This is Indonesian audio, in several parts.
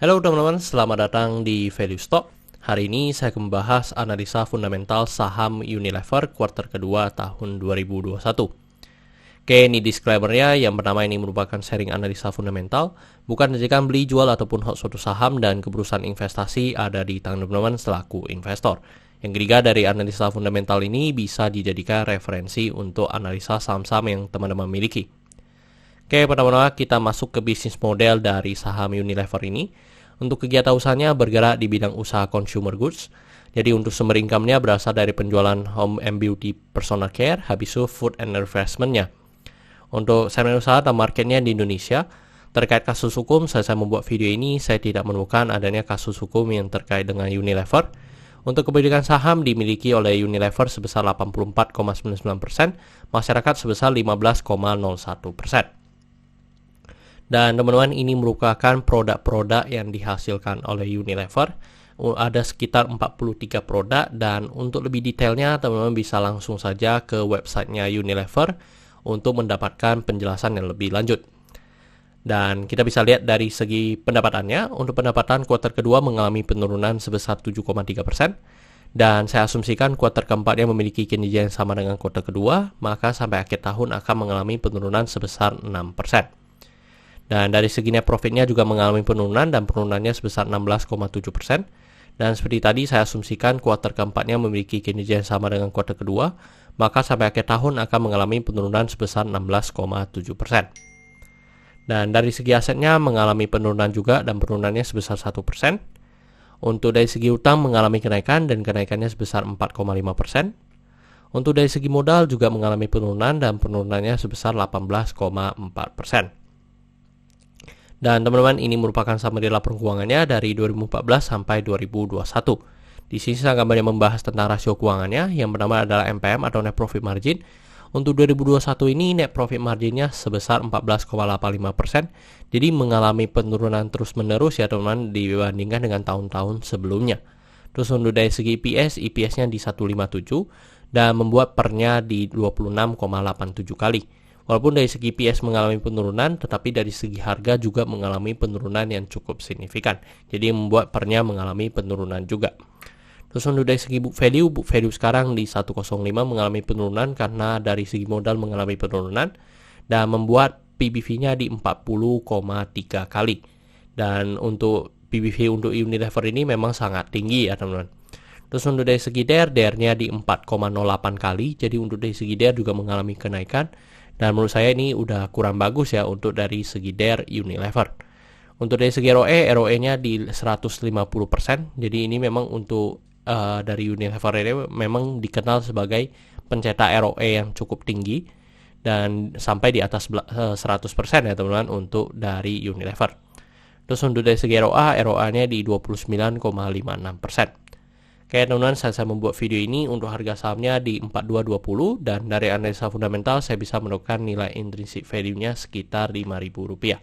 Halo teman-teman, selamat datang di Value Stock. Hari ini saya akan membahas analisa fundamental saham Unilever kuartal kedua tahun 2021. Oke, ini disclaimer-nya. Yang pertama, ini merupakan sharing analisa fundamental, bukan menjadikan beli, jual, ataupun hold suatu saham, dan keputusan investasi ada di tangan teman-teman selaku investor. Yang ketiga, dari analisa fundamental ini bisa dijadikan referensi untuk analisa saham-saham yang teman-teman miliki. Oke, pertama-tama kita masuk ke bisnis model dari saham Unilever ini. Untuk kegiatan usahanya bergerak di bidang usaha consumer goods. Jadi untuk sumber income-nya berasal dari penjualan home and beauty personal care, habis itu food and refreshment-nya. Untuk segmen usaha dan marketnya di Indonesia, terkait kasus hukum, saya membuat video ini, saya tidak menemukan adanya kasus hukum yang terkait dengan Unilever. Untuk kepemilikan saham dimiliki oleh Unilever sebesar 84,99%, masyarakat sebesar 15,01%. Dan teman-teman, ini merupakan produk-produk yang dihasilkan oleh Unilever. Ada sekitar 43 produk, dan untuk lebih detailnya teman-teman bisa langsung saja ke websitenya Unilever untuk mendapatkan penjelasan yang lebih lanjut. Dan kita bisa lihat dari segi pendapatannya. Untuk pendapatan kuartal kedua mengalami penurunan sebesar 7,3%. Dan saya asumsikan kuartal keempatnya memiliki kinerja yang sama dengan kuartal kedua, maka sampai akhir tahun akan mengalami penurunan sebesar 6%. Dan dari segi net profitnya juga mengalami penurunan, dan penurunannya sebesar 16,7%. Dan seperti tadi saya asumsikan kuartal keempatnya memiliki kinerja yang sama dengan kuartal kedua, maka sampai akhir tahun akan mengalami penurunan sebesar 16,7%. Dan dari segi asetnya mengalami penurunan juga, dan penurunannya sebesar 1%. Untuk dari segi utang mengalami kenaikan, dan kenaikannya sebesar 4,5%. Untuk dari segi modal juga mengalami penurunan, dan penurunannya sebesar 18,4%. Dan teman-teman, ini merupakan summary laporan keuangannya dari 2014 sampai 2021. Di sini saya akan banyak membahas tentang rasio keuangannya. Yang pertama adalah NPM atau Net Profit Margin. Untuk 2021 ini Net Profit Marginnya sebesar 14,85%. Jadi mengalami penurunan terus-menerus ya teman-teman dibandingkan dengan tahun-tahun sebelumnya. Terus untuk dari segi EPS-nya di 157 dan membuat pernya di 26,87 kali. Walaupun dari segi PS mengalami penurunan, tetapi dari segi harga juga mengalami penurunan yang cukup signifikan. Jadi membuat pernya mengalami penurunan juga. Terus untuk dari segi book value sekarang di 105 mengalami penurunan karena dari segi modal mengalami penurunan, dan membuat PBV-nya di 40,3 kali. Dan untuk PBV untuk Unilever ini memang sangat tinggi ya teman-teman. Terus untuk dari segi DER-nya di 4,08 kali. Jadi untuk dari segi DER juga mengalami kenaikan. Dan menurut saya ini udah kurang bagus ya untuk dari segi DER Unilever. Untuk dari segi ROE-nya di 150%. Jadi ini memang untuk dari Unilever ini memang dikenal sebagai pencetak ROE yang cukup tinggi. Dan sampai di atas 100% ya teman-teman untuk dari Unilever. Terus untuk dari segi ROA-nya di 29,56%. Oke teman-teman, saya membuat video ini untuk harga sahamnya di 4220, dan dari analisa fundamental saya bisa menemukan nilai intrinsic value-nya sekitar Rp5.000.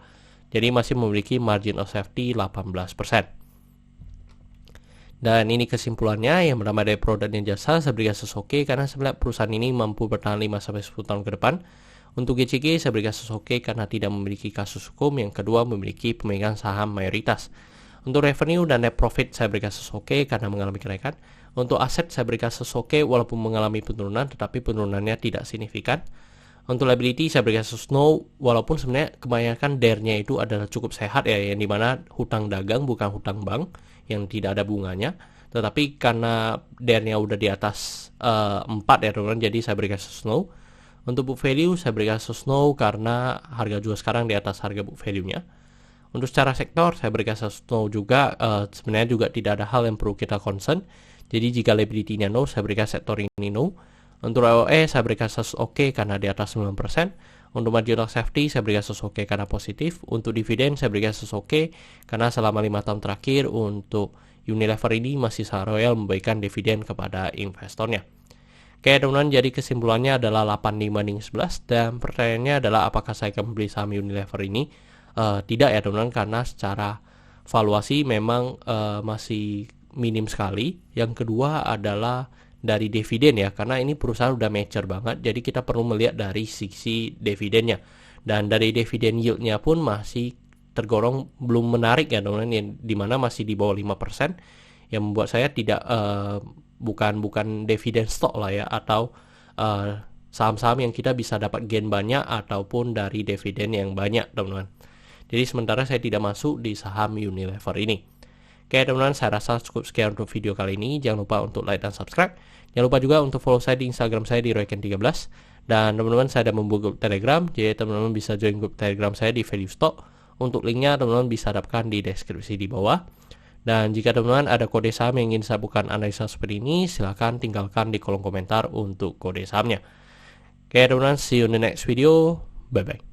Jadi masih memiliki margin of safety 18%. Dan ini kesimpulannya, yang pertama dari produk dan jasa saya berikan sesoke karena sebenarnya perusahaan ini mampu bertahan 5-10 tahun ke depan. Untuk GCG saya berikan sesoke karena tidak memiliki kasus hukum. Yang kedua, memiliki pemegang saham mayoritas. Untuk revenue dan net profit saya berikan sesoke karena mengalami kenaikan. Untuk aset saya berikan sesoke walaupun mengalami penurunan, tetapi penurunannya tidak signifikan. Untuk liability saya berikan sesnow walaupun sebenarnya kebanyakan DER-nya itu adalah cukup sehat ya, yang dimana hutang dagang bukan hutang bank yang tidak ada bunganya. Tetapi karena DER-nya udah di atas 4 ya teman-teman, jadi saya berikan sesnow. Untuk book value saya berikan sesnow karena harga jual sekarang di atas harga book value-nya. Untuk secara sektor saya berikan snow juga, sebenarnya juga tidak ada hal yang perlu kita concern. Jadi jika liability-nya no, saya berikan sektor ini no. Untuk ROE saya berikan oke karena di atas 9%. Untuk margin of safety saya berikan oke karena positif. Untuk dividen saya berikan oke karena selama 5 tahun terakhir untuk Unilever ini masih sangat royal memberikan dividen kepada investornya. Oke teman-teman, jadi kesimpulannya adalah 8-11, dan pertanyaannya adalah apakah saya akan membeli saham Unilever ini? Tidak ya teman-teman, karena secara valuasi memang masih minim sekali. Yang kedua adalah dari dividen ya, karena ini perusahaan udah mature banget, jadi kita perlu melihat dari sisi dividennya. Dan dari dividen yieldnya pun masih tergolong belum menarik ya teman-teman, yang dimana masih di bawah 5%, yang membuat saya tidak bukan dividen stock lah ya, atau saham-saham yang kita bisa dapat gain banyak ataupun dari dividen yang banyak teman-teman. Jadi sementara saya tidak masuk di saham Unilever ini. Oke teman-teman, saya rasa cukup sekian untuk video kali ini. Jangan lupa untuk like dan subscribe. Jangan lupa juga untuk follow saya di Instagram saya di royken13. Dan teman-teman, saya ada membuat grup Telegram, jadi teman-teman bisa join grup Telegram saya di Value Stock. Untuk linknya teman-teman bisa dapatkan di deskripsi di bawah. Dan jika teman-teman ada kode saham yang ingin saya bukan analisa seperti ini, silahkan tinggalkan di kolom komentar untuk kode sahamnya. Oke teman-teman, see you in the next video. Bye-bye.